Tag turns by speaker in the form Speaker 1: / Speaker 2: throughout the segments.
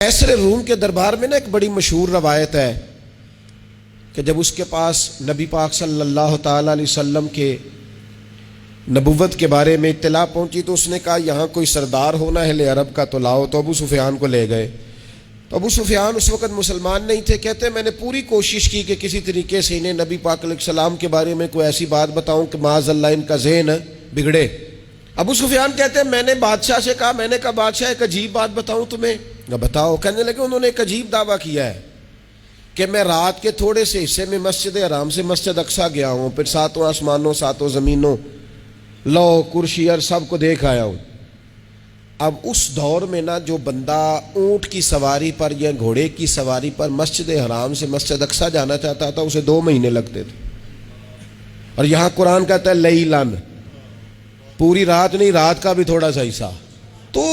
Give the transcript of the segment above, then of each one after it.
Speaker 1: قیصر روم کے دربار میں نا ایک بڑی مشہور روایت ہے کہ جب اس کے پاس نبی پاک صلی اللہ تعالی علیہ وسلم کے نبوت کے بارے میں اطلاع پہنچی تو اس نے کہا یہاں کوئی سردار ہونا ہے اہل عرب کا تو لاؤ، تو ابو سفیان کو لے گئے۔ تو ابو سفیان اس وقت مسلمان نہیں تھے، کہتے میں نے پوری کوشش کی کہ کسی طریقے سے انہیں نبی پاک علیہ السلام کے بارے میں کوئی ایسی بات بتاؤں کہ معاذ اللہ ان کا ذہن بگڑے۔ ابو سفیان کہتے ہیں میں نے بادشاہ سے کہا، میں نے کہا بادشاہ ایک عجیب بات بتاؤں تمہیں؟ بتاؤ۔ کہنے لگے انہوں نے ایک عجیب دعویٰ کیا ہے کہ میں رات کے تھوڑے سے حصے میں مسجد حرام سے مسجد اقصیٰ گیا ہوں، پھر ساتوں آسمانوں ساتوں زمینوں لو کرسی اور سب کو دیکھ آیا ہوں۔ اب اس دور میں نا جو بندہ اونٹ کی سواری پر یا گھوڑے کی سواری پر مسجد حرام سے مسجد اقصیٰ جانا چاہتا تھا اسے 2 مہینے لگتے تھے، اور یہاں قرآن کہتا ہے لیلن، پوری رات نہیں، رات کا بھی تھوڑا سا حصہ۔ تو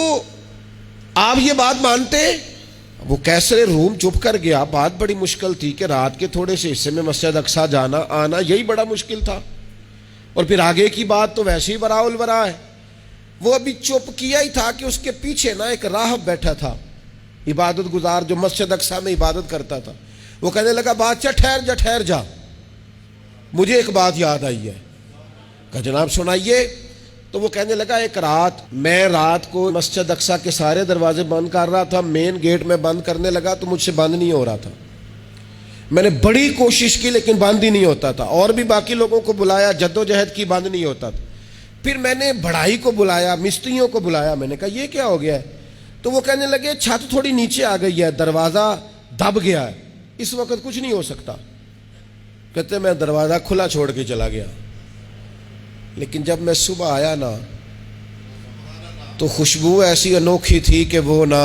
Speaker 1: آپ یہ بات مانتے؟ وہ قیصر روم چپ کر گیا، بات بڑی مشکل تھی کہ رات کے تھوڑے سے حصے میں مسجد اقصیٰ جانا آنا یہی بڑا مشکل تھا، اور پھر آگے کی بات تو ویسے ہی وراء الورا ہے۔ وہ ابھی چپ کیا ہی تھا کہ اس کے پیچھے نا ایک راہب بیٹھا تھا، عبادت گزار جو مسجد اقصیٰ میں عبادت کرتا تھا۔ وہ کہنے لگا بادشاہ ٹھہر جا، مجھے ایک بات یاد آئی ہے۔ کہا جناب سنائیے۔ تو وہ کہنے لگا ایک رات میں رات کو مسجد اقصیٰ کے سارے دروازے بند کر رہا تھا، مین گیٹ میں بند کرنے لگا تو مجھ سے بند نہیں ہو رہا تھا، میں نے بڑی کوشش کی لیکن بند ہی نہیں ہوتا تھا، اور بھی باقی لوگوں کو بلایا، جدوجہد کی، بند نہیں ہوتا تھا۔ پھر میں نے بڑھائی کو بلایا، مستریوں کو بلایا، میں نے کہا یہ کیا ہو گیا ہے؟ تو وہ کہنے لگے چھت تھوڑی نیچے آ گئی ہے، دروازہ دب گیا ہے، اس وقت کچھ نہیں ہو سکتا۔ کہتے میں دروازہ کھلا چھوڑ کے چلا گیا، لیکن جب میں صبح آیا نا تو خوشبو ایسی انوکھی تھی کہ وہ نا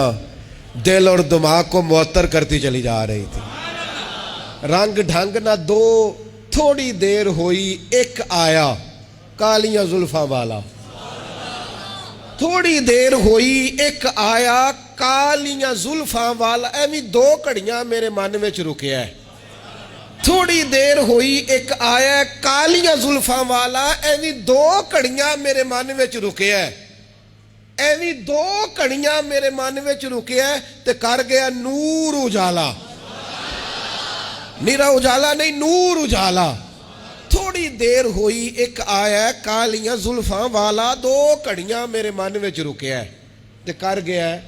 Speaker 1: دل اور دماغ کو معطر کرتی چلی جا رہی تھی۔ رنگ ڈھنگ نہ دو، تھوڑی دیر ہوئی ایک آیا کالیاں زلفاں والا، تھوڑی دیر ہوئی ایک آیا کالیاں زلفاں والا، ایویں 2 گھڑیاں میرے من وچ رکیا ہے۔ تھوڑی دیر ہوئی ایک آیا کالیاں زلفاں والا، ایویں 2 گھڑیاں میرے من وچ رکیا ہے، ایویں 2 گھڑیاں میرے من وچ رکیا ہے تے کر گیا نور اجالا، میرا اجالا نہیں نور اجالا۔ تھوڑی دیر ہوئی ایک آیا کالیاں زلفاں والا، 2 گھڑیاں میرے من وچ رکیا ہے تے کر گیا ہے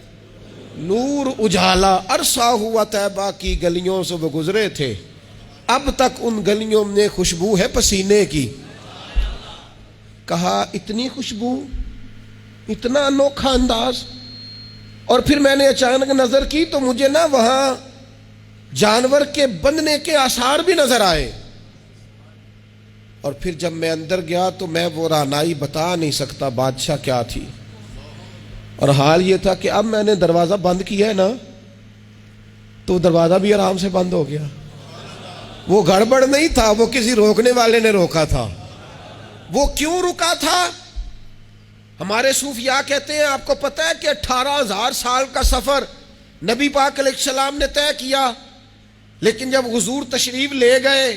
Speaker 1: نور اجالا۔ عرصہ ہوا طیبہ کی گلیوں سے وہ گزرے تھے، اب تک ان گلیوں میں خوشبو ہے پسینے کی۔ کہا اتنی خوشبو، اتنا انوکھا انداز۔ اور پھر میں نے اچانک نظر کی تو مجھے نا وہاں جانور کے بندنے کے آثار بھی نظر آئے، اور پھر جب میں اندر گیا تو میں وہ رہنائی بتا نہیں سکتا بادشاہ کیا تھی، اور حال یہ تھا کہ اب میں نے دروازہ بند کیا ہے نا تو دروازہ بھی آرام سے بند ہو گیا۔ وہ گڑبڑ نہیں تھا، وہ کسی روکنے والے نے روکا تھا۔ وہ کیوں رکا تھا؟ ہمارے صوفیاء کہتے ہیں آپ کو پتہ ہے کہ 18,000 سال کا سفر نبی پاک علیہ السلام نے طے کیا، لیکن جب حضور تشریف لے گئے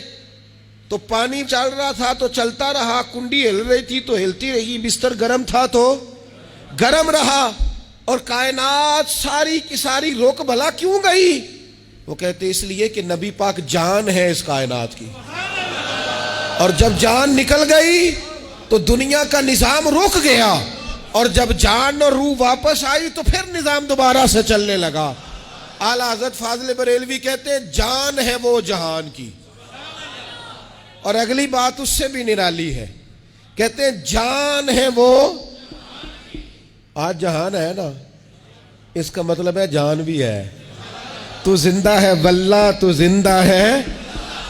Speaker 1: تو پانی چل رہا تھا تو چلتا رہا، کنڈی ہل رہی تھی تو ہلتی رہی، بستر گرم تھا تو گرم رہا، اور کائنات ساری کی ساری رک بھلا کیوں گئی؟ وہ کہتے اس لیے کہ نبی پاک جان ہے اس کائنات کی، اور جب جان نکل گئی تو دنیا کا نظام رک گیا، اور جب جان اور روح واپس آئی تو پھر نظام دوبارہ سے چلنے لگا۔ اعلیٰ حضرت فاضل بریلوی کہتے ہیں جان ہے وہ جہان کی، اور اگلی بات اس سے بھی نرالی ہے، کہتے ہیں جان ہے وہ، آج جہان ہے نا، اس کا مطلب ہے جان بھی ہے، تو زندہ ہے واللہ تو زندہ ہے۔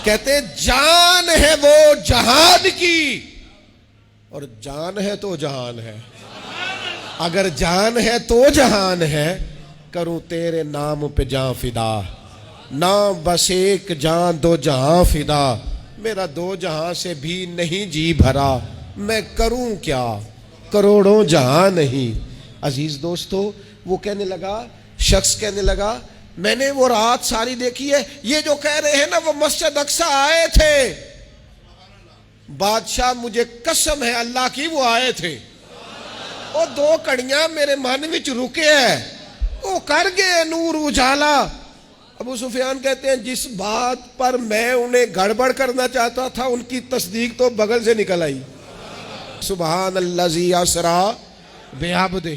Speaker 1: کہتے جان ہے وہ جہان کی، اور جان ہے تو جہان ہے، اگر جان ہے تو جہان ہے، کروں تیرے نام پہ جان فدا، نام بس ایک جان 2 جہاں فدا، میرا 2 جہاں سے بھی نہیں جی بھرا، میں کروں کیا کروڑوں جہاں نہیں۔ عزیز دوستو، وہ کہنے لگا، شخص کہنے لگا میں نے وہ رات ساری دیکھی ہے، یہ جو کہہ رہے ہیں نا وہ مسجد اقصیٰ آئے تھے، بادشاہ مجھے قسم ہے اللہ کی وہ آئے تھے، وہ 2 کڑیاں میرے من وچ رکے ہیں، وہ کر گئے نور اجالا. ابو سفیان کہتے ہیں جس بات پر میں انہیں گڑبڑ کرنا چاہتا تھا ان کی تصدیق تو بغل سے نکل آئی. سبحان الذی اسریٰ بعبدہ.